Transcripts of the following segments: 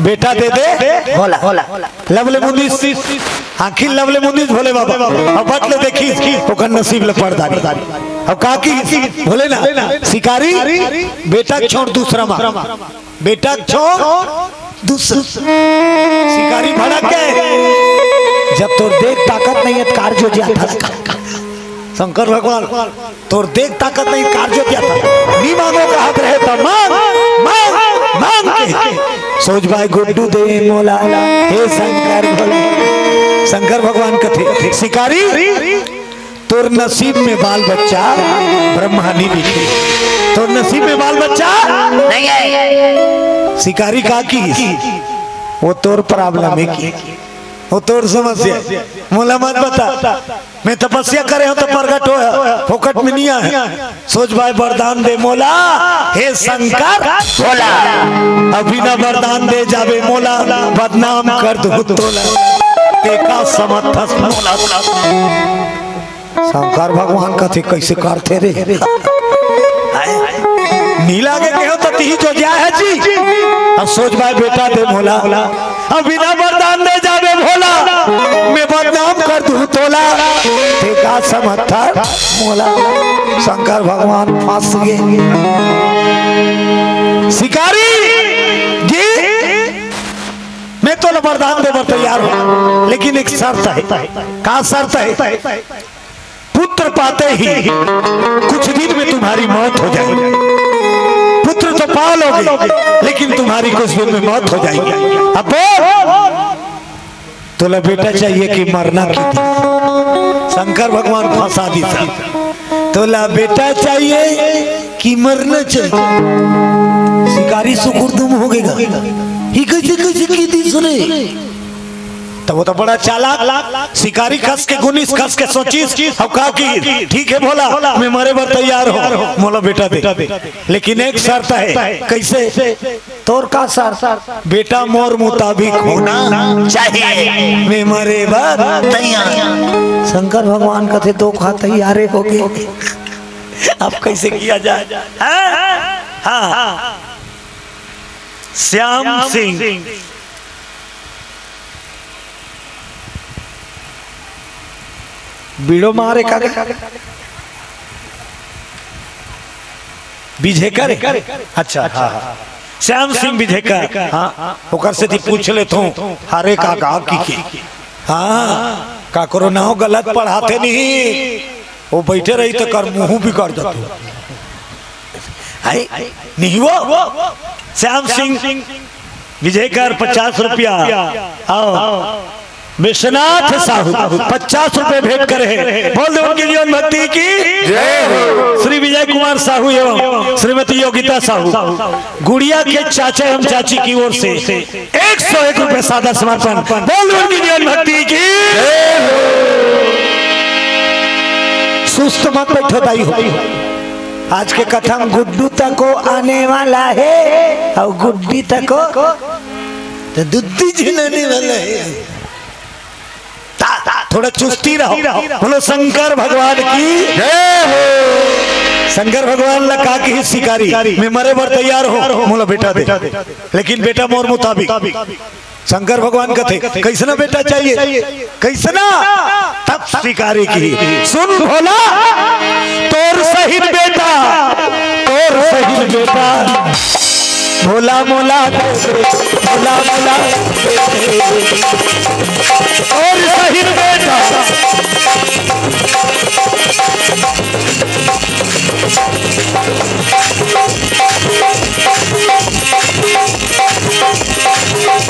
बेटा दे दे भोला लवले मुंदिस आखिर लवले मुंदिस भोले बाबा अब बटले देखी ओकर नसीब ले पर्दारी अब काकी भोले ना शिकारी बेटा छोड़ दूसरा मार बेटा छोड़ दूसरा शिकारी भड़क गए जब तोर देख ताकत नहीं है कार्य जाता शंकर भगवान तोर देख ताकत नहीं कार्य जाता नहीं मांगो का हक रहे तो मांग मांग मांग के सोच भाई गुड्डू दे मोला हे शंकर भोला शंकर भगवान कथे शिकारी तोर नसीब में बाल बच्चा ब्रह्मानी लिखे तोर नसीब में बाल बच्चा नहीं है शिकारी का की वो तोर प्रॉब्लम है की वो तोर समस्या मोला मत बता मैं तपस्या करे हो तो प्रगट हो फोकट में नहीं है सोच भाई वरदान दे मोला हे शंकर भोला अभी ना वरदान दे जावे मोला बदनाम कर दो तोला देखा समर्थस मोला शंकर भगवान कथे कैसे करते रे नीला के कहो तो ती जो जा है जी अब सोच भाई बेटा दे मोला अब बिना वरदान दे जावे भोला मैं बदनाम कर दूं तोला देखा समर्थन मोला शंकर भगवान फंस गए शिकारी जी मैं तो वरदान देवर तैयार हूं लेकिन एक शर्त है क्या शर्त है पुत्र पाते ही कुछ दिन में तुम्हारी मौत हो जाएगी पुत्र तो पालोगे लेकिन तुम्हारी कुछ दिन में मौत हो जाएगी अब तोला बेटा चाहिए कि मरना की थी शंकर भगवान फंसा दी तोला बेटा चाहिए कि मरना चाहिए शिकारी सुकुर्दुम हो गएगा ही कैसे की थी सुने तो वो तो बड़ा चालाक शिकारी खस के गुनिस खस के सोचिस अब कहा कि ठीक है भोला मैं मरे पर तैयार हो मोला बेटा दे लेकिन एक शर्त है कैसे तोर का शर्त बेटा मोर मुताबिक होना चाहिए मैं मरे पर तैयार शंकर भगवान कथे दो खा तैयार हो गए अब कैसे किया जाए हाँ श्याम सिंह बीड़ो मारे का बिझेकर अच्छा हाँ श्याम सिंह बिझेकर हाँ ओकर से थी पूछ ले तू हारे का की हाँ का करो ना हो गलत पढ़ाते नहीं वो बैठे रही तो कर मुंह भी कर देते नहीं वो श्याम सिंह विजयकर 50 रुपया आओ विश्वनाथ साहू 50 रुपए भेंट करे बोल दो उनकी जीवन भक्ति की जय। श्री विजय कुमार साहू एवं श्रीमती योगिता साहू गुड़िया के चाचा एवं चाची की ओर से 101 रुपए सादा समर्पण बोल दो उनकी जीवन भक्ति की जय। सुस्त मत बैठो दाई हो आज के कथा गुड्डू तक को आने वाला है और गुड्डी तक को तो दुद्धी झिलाने वाला है थोड़ा चुस्ती रहो बोलो शंकर भगवान की जय हो। शंकर भगवान लगा की शिकारी मैं मरे पर तैयार हो मोला बेटा दे लेकिन बेटा मोर मुताबिक शंकर भगवान कथे कैसना बेटा चाहिए कैसना तब शिकारी की सुन भोला तोर सही बेटा भोला मोला भोला मोला और सही बेटा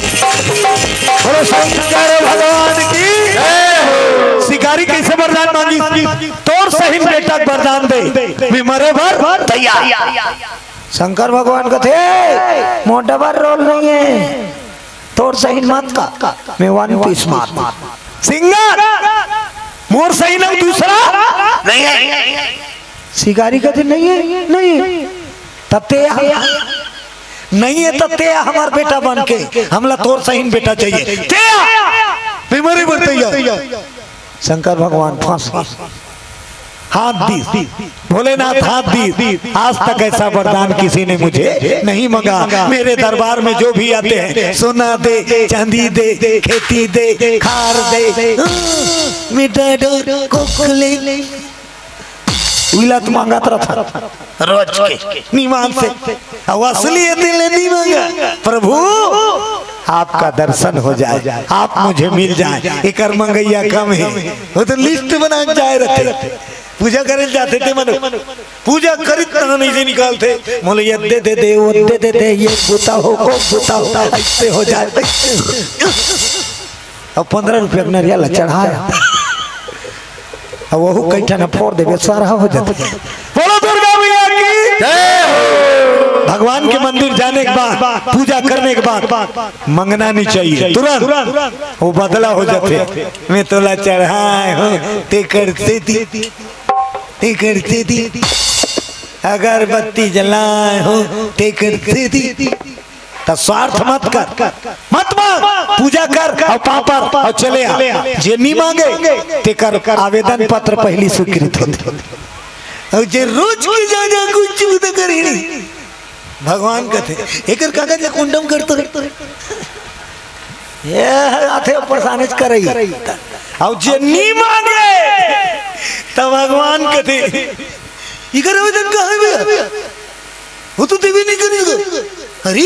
बोलो शंकर भगवान की शिकारी कैसे वरदान मांगी तोर सही बेटा वरदान दे मैं मरे भर तैयार शंकर भगवान का थे मोटा बार रोल नहीं है तोर सही मत का मैं वन पीस मार सिंगर मोर सही ना दूसरा नहीं है शिकारी का थे नहीं है तते नहीं है तते हमार बेटा बन के हमला तोर सही बेटा चाहिए मैं मरे भर तैयार शंकर भगवान फंस हाथ दी, भोलेनाथ हाथ दी। आज तक ऐसा वरदान किसी ने मुझे नहीं मांगा। मेरे दरबार में जो भी आते हैं सोना दे, चांदी दे, खेती दे, खार दे, मिठा डोर कोकले विलात मांगा था रोज के निमान से। असली दिल नहीं मांगा, प्रभु आपका दर्शन हो जाए, आप मुझे मिल जाए। एक मंगैया कम है, वो तो लिस्ट बना जाए रहते। पूजा करे जाते थे, मन पूजा करित नहीं से निकालते। बोले ये दे दे दे, वो दे दे दे, ये बुता हो को बुता हो, ऐसे हो जाए। अब 15 रुपया नरिया चढ़ाया, अब वो कैठा न फोड़ दे, सारा हो जाता। बोलो दुर्गा मैया की जय हो। भगवान के मंदिर जाने के बाद, पूजा करने के बाद मंगना नहीं चाहिए, तुरंत वो बदला हो जाते। मैं तोला चढ़ाए हूँ, ते करते दी, अगरबत्ती जलाए हो, ते करते दी। तो स्वार्थ मत कर, मत मांग, पूजा कर और पापर और चले आ। जे नहीं मांगे ते कर आवेदन पत्र पहली स्वीकृत होते। और जे रोज की जा कुछ तो करे नहीं। भगवान कहते एक कागज या कुंडम करते ये आथे परेशान करे। और जे नहीं मांगे तब भगवान कहते इधर आवेदन कहाँ है, वो तो देवी नहीं करेगा। अरे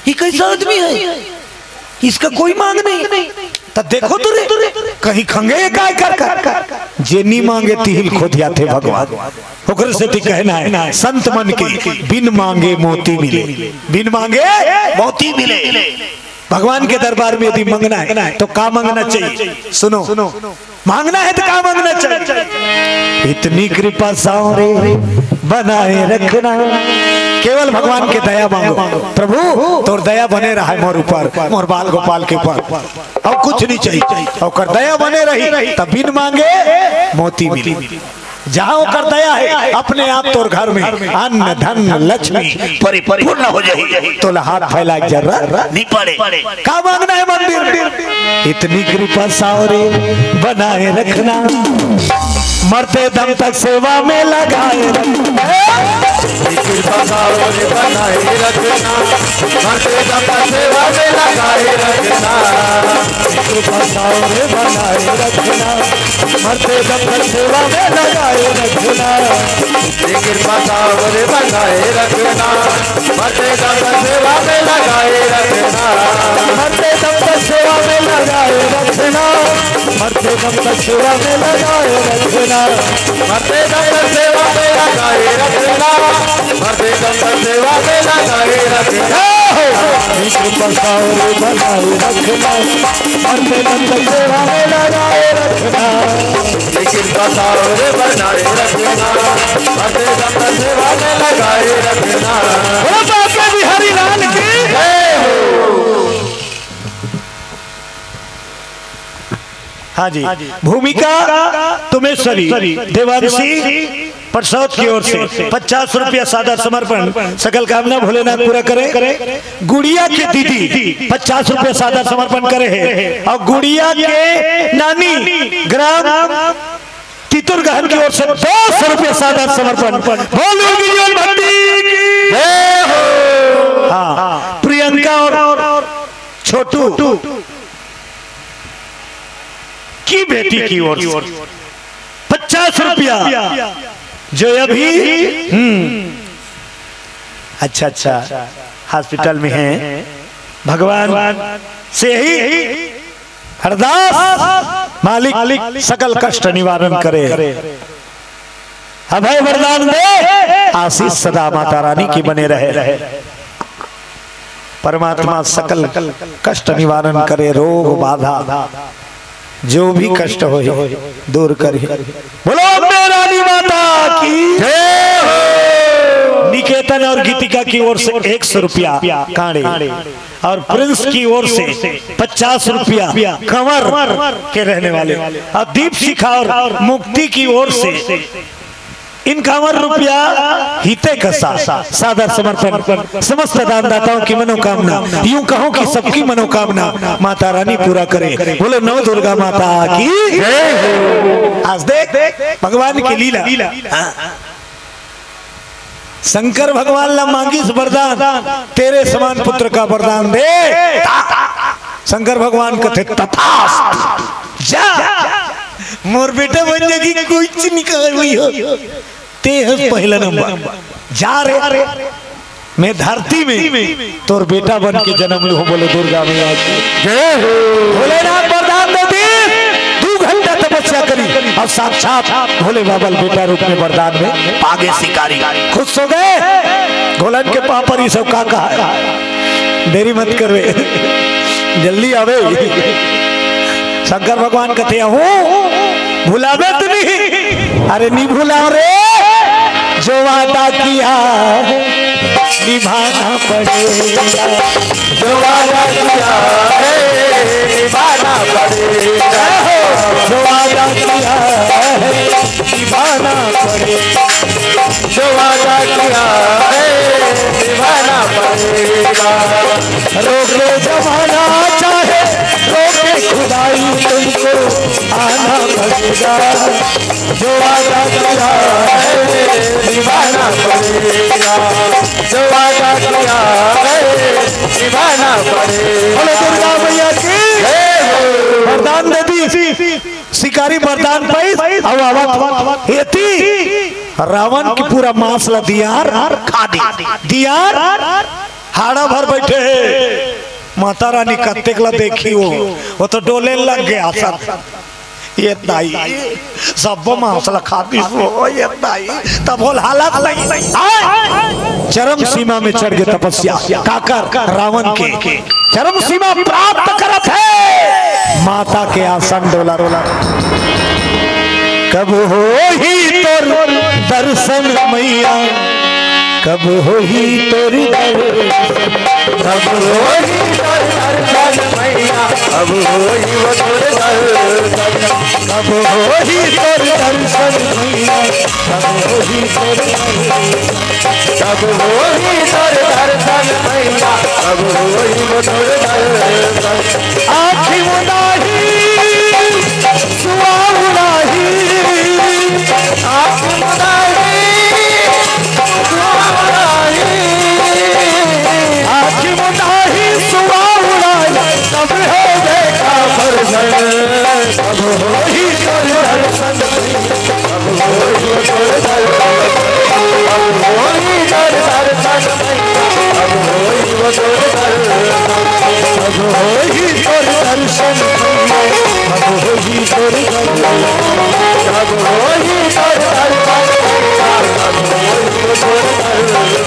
ये कैसा आदमी है, इसका कोई मांग नहीं। तब देखो तुरे कहीं खंगे काय कर जे नहीं मांगे तिहिल खोदिया थे भगवान। ओकर से ती कहना है संत मन के बिन मांगे मोती मिले, बिन मांगे मोती मिले। भगवान के दरबार में यदि मांगना है तो क्या मांगना चाहिए? सुनो, मांगना है तो क्या मांगना चाहिए? इतनी कृपा सारे बनाए रखना, केवल भगवान के दया मांगो। प्रभु तोर दया बने रहा है मोर ऊपर, मोर बाल गोपाल के ऊपर, और कुछ नहीं चाहिए। और दया बने रही तब बिन मांगे मोती मिली। जहाँ कर दया है अपने आप तोर घर में अन्न धन लक्ष्मी परिपूर्ण हो जाए। तो हाथ फैला जरा नहीं पड़े। क्या मांगना है मंदिर? इतनी कृपा सारे बनाए रखना, मरते दम तक सेवा में लगाए रखना। कृपा सारे बनाए रखना, मरते दम तक सेवा में लगाए रखना। कृपा सारे बनाए रखना, मरते दम तक सेवा में लगाए रखना। कृपा सारे बनाए रखना, मरते दम तक सेवा में लगाए रखना। मरते दम तक सेवा में लगाए रखना, मरते दम तक सेवा में लगाए रखना। मरते दम तक सेवा में लगाए रखना, मरते दम तक सेवा में लगाए रखना। कृपा सारे बनाए रखना, मरते दम तक सेवा में लगाए रखना। कृपा सारे बनाए रखना, मरते दम तक सेवा में लगाए रखना। हरि लाल की जय हो। हाँ जी, भूमिका तुमेश्वरी देवांशी प्रसाद की ओर से 50 रुपया सादा समर्पण। सकल कामना भोलेनाथ पूरा करे। गुड़िया के दीदी 50 रुपया सादा समर्पण करे है। और गुड़िया के नानी ग्राम तितुर गहन की ओर से 200 रुपया सादा समर्पण। हाँ, प्रियंका और छोटू की बेटी की ओर 50 रुपया जो अभी अच्छा हॉस्पिटल में है। भगवान से ही अरदास मालिक सकल कष्ट निवारण करे, अभय वरदान दे, आशीष सदा माता रानी की बने रहे। परमात्मा सकल कष्ट निवारण करे, रोग बाधा जो भी कष्ट हो दूर करे। बोलो अम्बे रानी माता की जय हो। निकेतन और गीतिका की ओर से 100 रुपया कांडे, और प्रिंस की ओर से 50 रुपया कंवर के रहने वाले, और दीप शिखा और मुक्ति की ओर से इनकावन रुपया हिते का सादर समर्पण समस्त दानदाताओं की मनोकामना, यूं कहो कि सबकी मनोकामना माता रानी पूरा करे। बोलो नव दुर्गा माता की। आज देख भगवान की लीला। शंकर भगवान ला मांगी वरदान, तेरे समान पुत्र का वरदान दे। शंकर भगवान कथे तथास्तु, जा मोर बेटा बन जाएगी, कुछ निकाल हुई हो ते पहला नंबर जा रे। मैं धरती में तोर बेटा बन के जन्म लू। बोलो दुर्गा मैया की जय हो। भोलेनाथ वरदान देती, 2 घंटा तपस्या करी और साक्षात भोले बाबा बेटा रूप में वरदान में आगे शिकारी खुश हो गए। भोलन के पापा पर ये सब का कहा, देरी मत करवे, जल्दी आवे। शंकर भगवान कहते हो भुलावे तो नहीं, अरे नहीं भुलाओ रे, जो वादा किया निभाना पड़ेगा, जो वादा किया निभाना पड़ेगा, जो वादा किया निभाना पड़ेगा, जो वादा किया निभाना पड़ेगा। रोके जमाना चाहे रोके खुदाई, तुमको आना पड़ेगा, जो वादा किया निभाना पड़ेगा, जो वादा किया निभाना पड़ेगा। बोलो दुर्गा मैया की वरदान दे दी, शिकारी वरदान पाई रावण की पूरा मांसला दियार खा दियार हाड़ा भर बैठे है। माता रानी कत्तेकला देखी वो तो डोले लग गया सब। ये दाई सब मांसला खाती हो, ये दाई तब बोल हालत नहीं। चरम सीमा में चढ़ गए तपस्या काकर रावण के चरम सीमा प्राप्त करत है। माता के आसन डोला रोला, कब हो ही तोर दर्शन मैया, कब हो ही तोर दर्शन, कब हो ही तोर दर्शन मैया, कब हो ही वो तोर दर्शन, कब हो ही तोर दर्शन मैया, कब हो ही तोर दर्शन, कब हो ही तोर दर्शन मैया, कब हो ही वो तोर दर्शन। आँखी मुदाही सुआ उड़ाही, आँखी मुदाही सुआ उड़ाही, आँखी मुदाही सुआ उड़ाही, तब हो देखा दर्शन, कब हो ही तोर दर्शन, कब हो ही तोर दर्शन, कब हो ही तोर दर्शन, कब हो ही वो तोर दर्शन, कब हो ही तोर दर्शन, कब हो ही तोर दर्शन, कब हो ही तोर दर्शन, कब हो ही वो तोर दर्शन।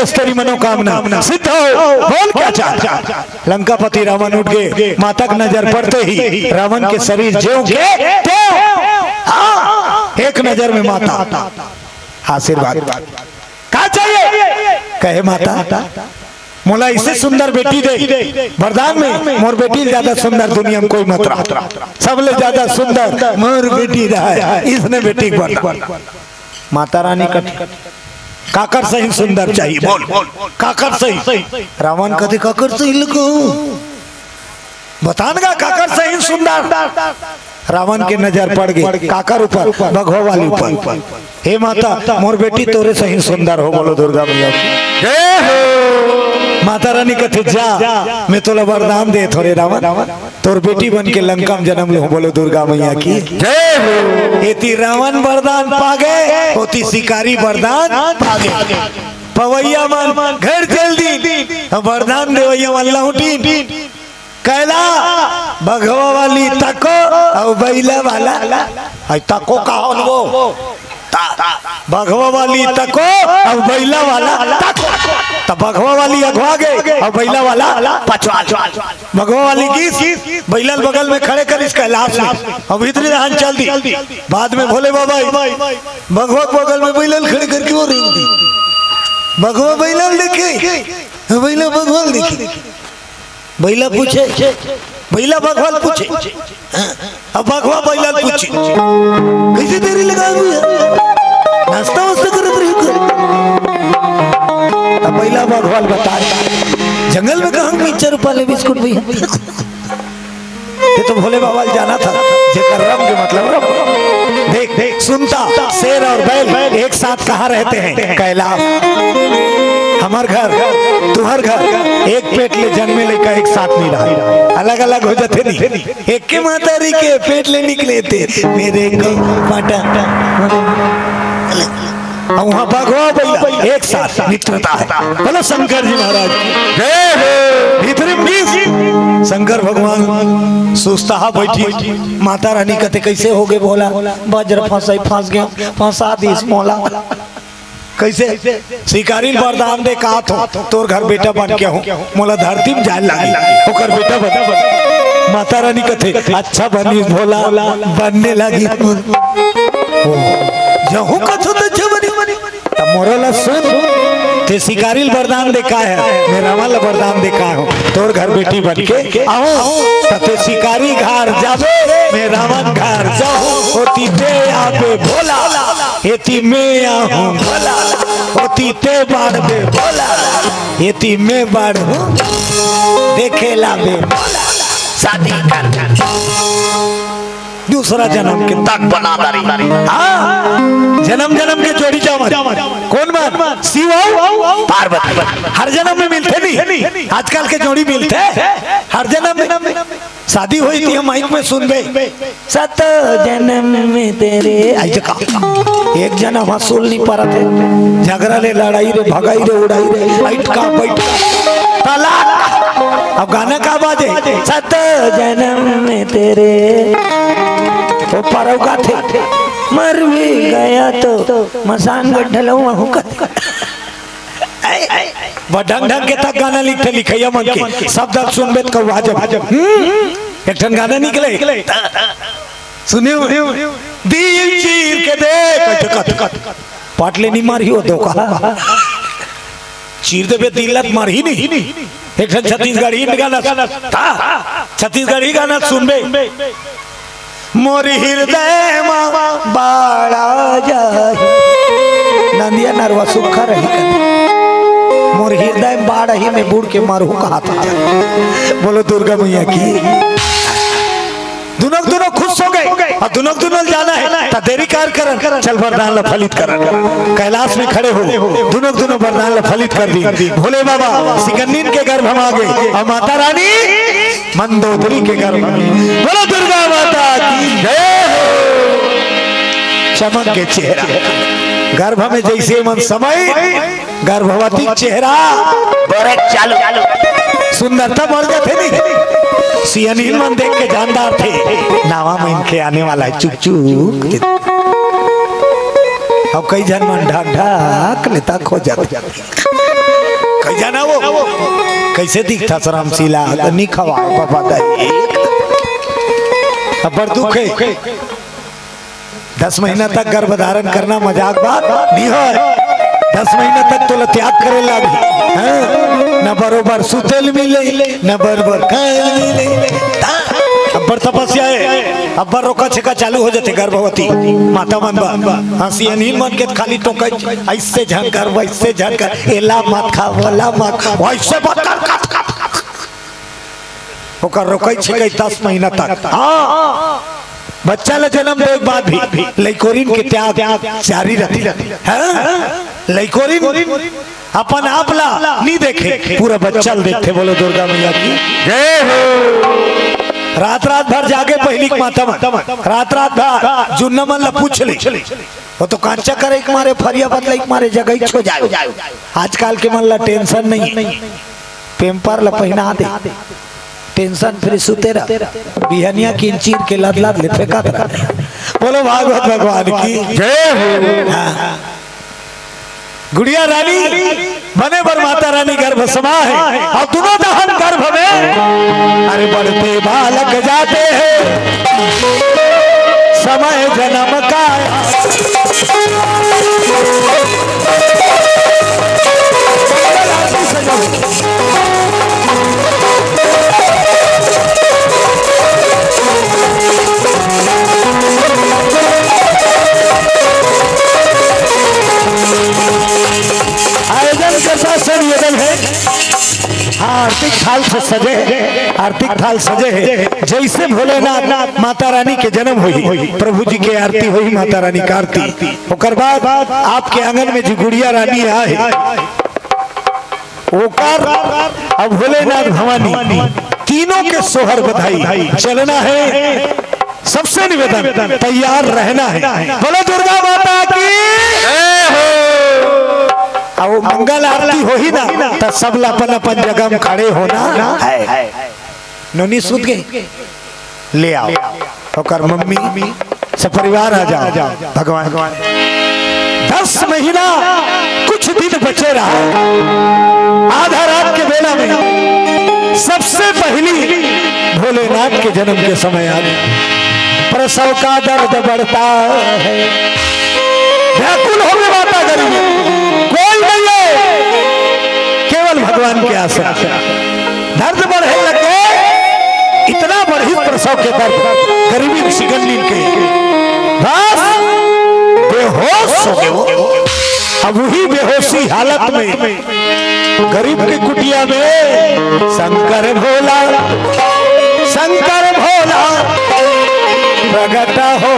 तेरी मनोकामना सिद्ध हो। बोल क्या चाहता। लंकापति रावण उठ गए, माता की नजर पड़ते ही रावण के शरीर ज्यों के एक नजर में माता आशीर्वाद क्या चाहिए, कहे माता मोला इससे सुंदर बेटी दे, वरदान में मोर बेटी ज्यादा सुंदर दुनिया में कोई मत रहा, सबले ज्यादा सुंदर मोर बेटी रहा है, इसने बेटी को। माता रानी काकर सही सुंदर चाहिए, बोल काकर सही। रावण कहते काकर सही लगो, बतानगा काकर सही सुंदर। रावण के नजर पड़ गई काकर ऊपर, भगवा वाली ऊपर। हे माता मोर बेटी तोरे सही सुंदर हो। बोलो दुर्गा मैया जय हो। माता रानी कहते जा मैं तोला वरदान दे थोड़े रावण, तोर बेटी बन के लंका में जन्म लूं। बोलो दुर्गा मैया की जय हो। एती रावण वरदान पा गए, होती शिकारी वरदान पा गए। पवैया मन घर जल्दी वरदान देवैया मन लौटी, कहला बघवा वाली तको और बैला वाला तको कहो वो बघवा वाली तको और बैला वाला तको। तब बघवा वाली अगवा गए और बैला वाला पछवा। बघवा वाली की बैला बगल में खड़े कर इसका लाश और भीतरी रहन चल दी। बाद में भोले बाबा बघवा बगल में बैला खड़े करके वो रेंग दी। बघवा बैला देखे बैला भगवान देखे बैला पूछे बैला भगवान पूछे अब भगवा बैला पूछे कैसे देरी लगा हुई है नाश्ता वास्ता करत रही अब बैला भगवान बता जंगल में कहाँ मिर्चा रुपा ले बिस्कुट भैया ये तो भोले बाबा जाना था जेकर रब के मतलब रब देख देख सुनता शेर और बैल एक साथ कहाँ रहते हैं कैलाश हमार घर तुम्हार घर एक पेट ले जन्मे लेकर एक साथ नहीं रहा अलग अलग हो जाते नहीं एक के मातारी के पेट ले निकले थे मेरे को माता वहाँ भगवा बैला एक साथ मित्रता है। बोलो शंकर जी महाराज भीतर शंकर भगवान सुस्ता बैठी माता रानी कहते कैसे हो गए बोला वज्र फंस गया फंसा दी मोला कैसे शिकारी वरदान दे कहा तो तोर घर बेटा बन के हूँ मोला धरती में जाए लगी ओकर बेटा बन माता रानी कहते अच्छा बनी भोला बनने लगी जहू कथो तो अच्छा बनी तब मोरला सुन ते शिकारी वरदान देखा है मेरा वाला वरदान देखा हूँ तोर घर बेटी बन के आओ ते शिकारी घर जावे मैं रावण घर जाऊं होती ते आबे भोला हेती मैं आहूं भोला होती ते बाढ़ बे भोला हेती मैं बाढ़ हूँ देखे लाबे भोला शादी कर दूसरा जन्म के तक बना दारी जन्म जन्म के जोड़ी जामन कौन मान शिव पार्वती हर जन्म में मिलते नहीं आजकल के जोड़ी मिलते हर जन्म में शादी हुई थी हम माइक में सुन गए सत जन्म में तेरे एक जन्म हसूल नहीं पा रहे थे झगड़ा ले लड़ाई रे भगाई रे उड़ाई रे बैठ का अब गाना का बाजे सत जन्म में तेरे वो परौगा थे मर भी गया तो मसान गड्ढल ढंग ढंग के तक गाना लिखते लिखैया मन के शब्द सुनबे तो वाजब एक ठन गाना निकले सुनियो दिल चीर के देख पाटले नहीं मारी हो धोखा चीर देवे दिल लत मार ही नहीं एक ठन छत्तीसगढ़ी गाना छत्तीसगढ़ी गाना सुनबे मोरी हृदय में बाड़ा जाए नंदिया नरवा सुखा रही मोर हृदय में बाढ़ ही में बूढ़ के मारू कहा था बोलो दुर्गा मैया की दोनों खुश हो गए और दोनों जाना है तो देरी कार करन चल वरदान ला फलित करन कैलाश में खड़े हो दोनों वरदान ला फलित कर दी भोले बाबा सिकंदीन के गर्भ में आ गए और माता रानी मंदोदरी के गर्भ में बोलो दुर्गा माता की जय चमक के चेहरा गर्भ में जैसे मन समय गर्भवती चेहरा चालू सुंदरता बढ़ जाते नहीं सियानी मन देख के जानदार थे नावा में इनके आने वाला है चुप चुप अब कई जन मन ढाक ढाक लेता खो जाते कई जाना वो कैसे दिखता शर्मशीला नहीं खवा बाबा अब बड़ दुख है 10 महीना तक गर्भ धारण करना मजाक बात नहीं है 10 महीना तक तो त्याग करे लगी न बरोबर सुतेल मिले न बरोबर मिले अब्बर तपस्या है अब्बर रोका छेका चालू हो जाते गर्भवती माता मन हंसी अनिल मन के खाली टोका ऐसे झनकर वैसे झनकर एला मत खा वाला मत खा वैसे मत कर ओकर रोका छेका 10 महीना तक हाँ बच्चा ला जन्म दे बाद भी लइकोरिन के त्याग जारी रहती है लइकोरिन अपन आप ला नहीं देखे पूरा बच्चा देखते बोलो दुर्गा मैया की जय हो रात भर जागे पहली माता रात भर जुन्ना मन ला पूछ ले वो तो कांचा करे मारे फरिया बदले मारे जगह छो जाए आजकल के मन ला टेंशन नहीं पेम्पर ला पहना दे टेंशन फ्री सुते रह बिहनिया की चीर के लाद लाद ले फेंका था। बोलो भागवत भगवान की जय हो। गुड़िया रानी बने पर माता रानी गर्भ समा है और दोनों दहन गर्भ में अरे बढ़ते बालक जाते हैं समय जन्म का आयोजन करता सब निवेदन है। आर्थिक थाल से सजे आर्थिक थाल सजे है जैसे भोलेनाथ माता रानी के जन्म हुई प्रभु जी के आरती हुई माता रानी का आरती ओकर बाद आपके आंगन में जो गुड़िया रानी आए ओकर अब भोलेनाथ भवानी तीनों के सोहर बधाई चलना है। सबसे निवेदन तैयार रहना है। बोलो दुर्गा माता की अब मंगल आरती हो ही ना तो सब अपन अपन जगह में खड़े होना है। नोनी सूत गई ले आओ और मम्मी सब परिवार आ जाओ भगवान 10 महीना कुछ दिन बचे रहा आधा रात के बेला में सबसे पहली भोलेनाथ के जन्म के समय आ गया। प्रसव का दर्द बढ़ता है व्याकुल हो गई माता गरीब कोई नहीं है केवल भगवान के आसरा दर्द बढ़े लगे इतना बढ़ी प्रसव के दर्द गरीबी सिकंदी के बस बेहोश हो गए। अब वही बेहोशी हालत में गरीब की कुटिया में शंकर भोला प्रगट हो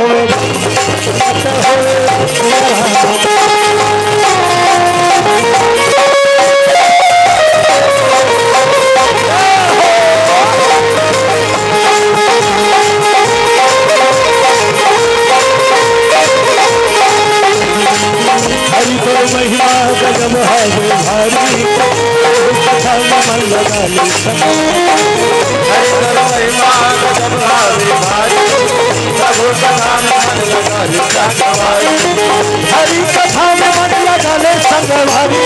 हरि तो महिमा गगन है भारी कथा में मन लगा ले हरि तो महिमा गगन है भारी प्रभु कथा में मन लगा ले हरि कथा में मन लगा ले संग भारी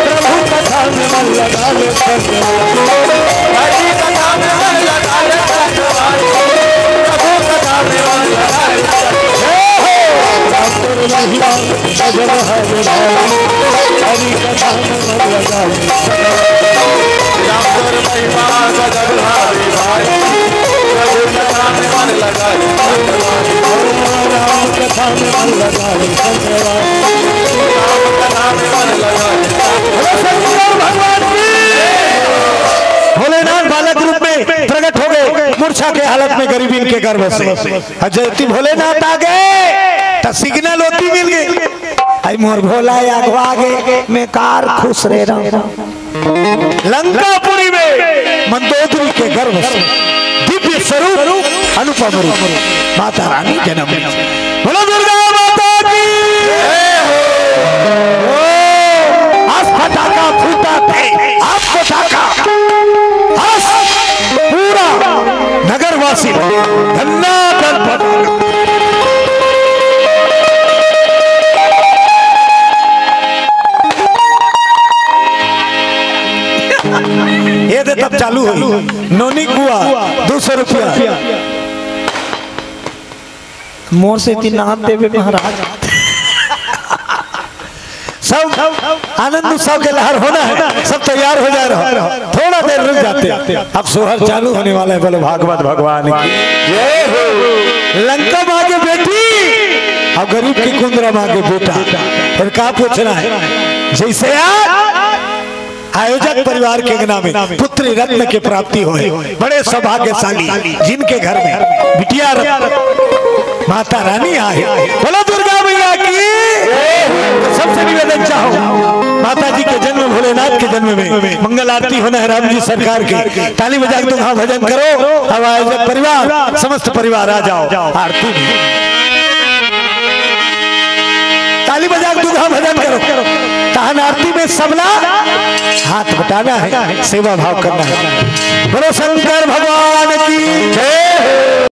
प्रभु कथा में मन लगा ले संग हरि कथा में मन लगा ले संग भारी प्रभु कथा में मन लगा ले महिमा गजब है हरि कथा में मन लगा राम महिमा गजब है प्रभु कथा में मन लगा राम कथा में मन लगा राम कथा में मन लगा भगवान भोलेनाथ बालक रूप में प्रकट हो गए मूर्छा के हालत में गरीबी के गर्भ से जयती भोलेनाथ आ गए सिग्नल होती मिल गई आई मोर भोला आगे में कार खुश रहे लंकापुरी में मंदोदरी के गर्भ से दिव्य स्वरूप अनुपम रूप माता रानी जन्म बोलो दुर्गा माता की आज फटाका फूटा थे आप फटाका पूरा नगरवासी धन्ना कर ये दे तब चालू हुई नोनी कुआ 200 रुपया मोर से तीन नाम देवे महाराज सब आनंद उत्सव के लहर होना है सब तैयार हो जा रहा थोड़ा देर रुक जाते अब सोहर चालू होने वाला है। बोलो भागवत भगवान की जय हो। लंका माँ के बेटी अब गरीब की कुंदरा माँ के बेटा फिर क्या पूछना है जैसे आयोजक परिवार के नाम में पुत्री रत्न की प्राप्ति हो बड़े सौभाग्यशाली जिनके घर में बिटिया माता रानी आए। बोलो दुर्गा मैया की सबसे निवेदन चाहो माता जी के जन्म भोलेनाथ के जन्म में मंगल आरती होना है राम जी सरकार की ताली बजा के तुम भजन करो। अब आयोजक परिवार समस्त परिवार आ जाओ आरती में ताली बजा के तुम भजन करो गहन आरती में सबला हाथ बटाना है, सेवा भाव करना है। बोलो शंकर भगवान की जय।